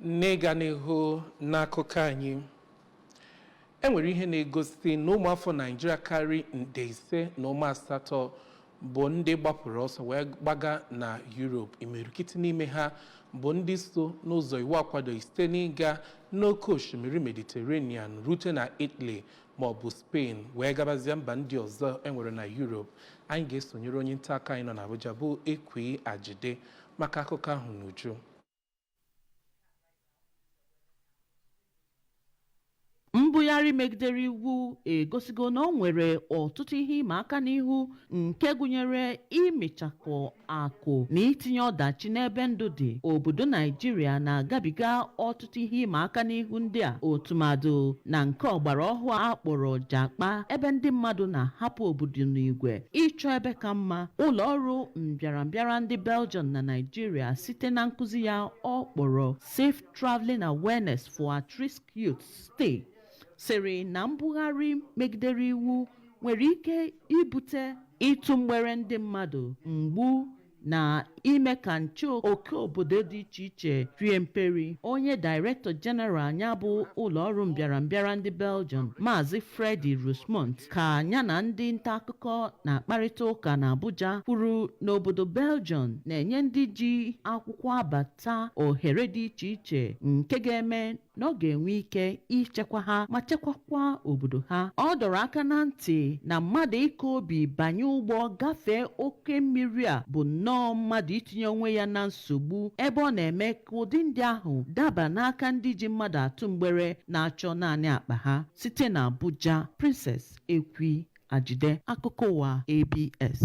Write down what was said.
n'ịga n'ihu n'akụkọ anyị enwere ihe na-egosi na ụmụafọ Naịjirịa karị nde 5.8 bụ ndị gbapụrụ ọsọ wee gbaga na Europe. Imirikiti n'ime ha bụ ndị so n'ụzọ iwu akwadoghị site n'ịga n'oké osimiri Mediterranean rute na Italy ma ọ bụ Spain wee gabazie mba ndị ọzọ enwere na Europe. Anyị ga-esonyere onye nta aka anyị nọ n'Abuja bụ Ekwe Ajide maka akụkọ ahụ n'uju. Mbugharị megidere iwu egosigo na o nwere ọtụtụ ihe ịma aka n'ihu nke gụnyere imechakọ akụ na itinye ọdachi n'ebe ndụ dị. Obodo Naijiria na-agabiga ọtụtụ ihe ịma aka n'ihu ndị a otumadụ na nke ọgbara ọhụụ akpọrọ jakpa, ebe ndị mmadụ na-ahapụ obodo n'igwe ịchọ ebe ka mma. Ụlọ ọrụ mbịarambịara ndị Belgium na Naijiria site na nkụzi ya ọ kpọrọ Safe Traveling Awareness for At-Risk Youth Stay sịrị na mbugharị megidere iwu nwere ike ibute ịtụ mgbere ndị mmadụ, mgbu na ime ka nche oke obodo dị iche iche rie mperi. Onye Director General nya bụ ụlọọrụ mbịarambịara ndị Belgium Maazị Freddy Rosemont ka ya na ndị nta akụkọ na-akparịta ụka na Abuja kwuru n'obodo Belgium na-enye ndị ji akwụkwọ abata ohere dị iche iche nke ga-eme na ọ ga-enwe ike ichekwa ha ma chekwakwa obodo ha. Ọ dọrọ aka na ntị na mmadụ ịka obi banye ụgbọ gafee oke mmiri a bụ nnọọ mmadụ itinye onwe ya na nsogbu, ebe ọ na-eme ka ụdị ndị ahụ daba n'aka ndị ji mmadụ atụ mgbere na-achọ naanị akpa ha. Site na Abuja, Princess Ekwe Ajide, akụkọ ụwa ABS.